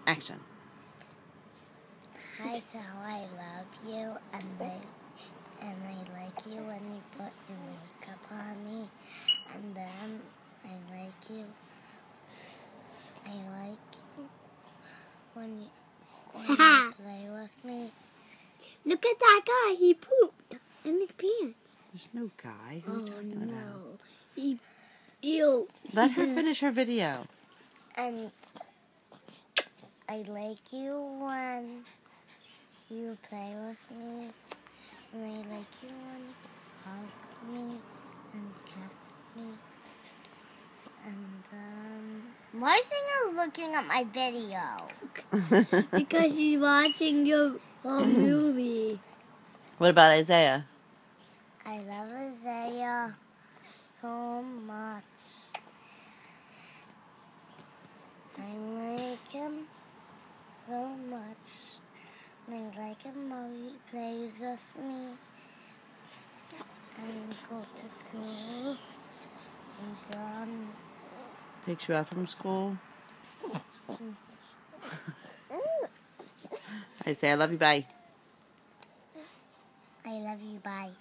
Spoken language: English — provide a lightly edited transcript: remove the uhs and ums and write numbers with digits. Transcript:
Action. Hi, so I love you, and I like you when you put your makeup on me, and then I like you. I like you when you play with me. Look at that guy, he pooped in his pants. There's no guy. Who are you talking about? Ew. Let her finish her video. And I like you when you play with me, and I like you when you hug me and kiss me. And why is Singer looking at my video? Because he's watching your movie. What about Isaiah? I love Isaiah so much. I like him so much. And I like him how he plays with me. And go to school. And done. Picks you up from school. Isaiah, I love you. Bye. I love you. Bye.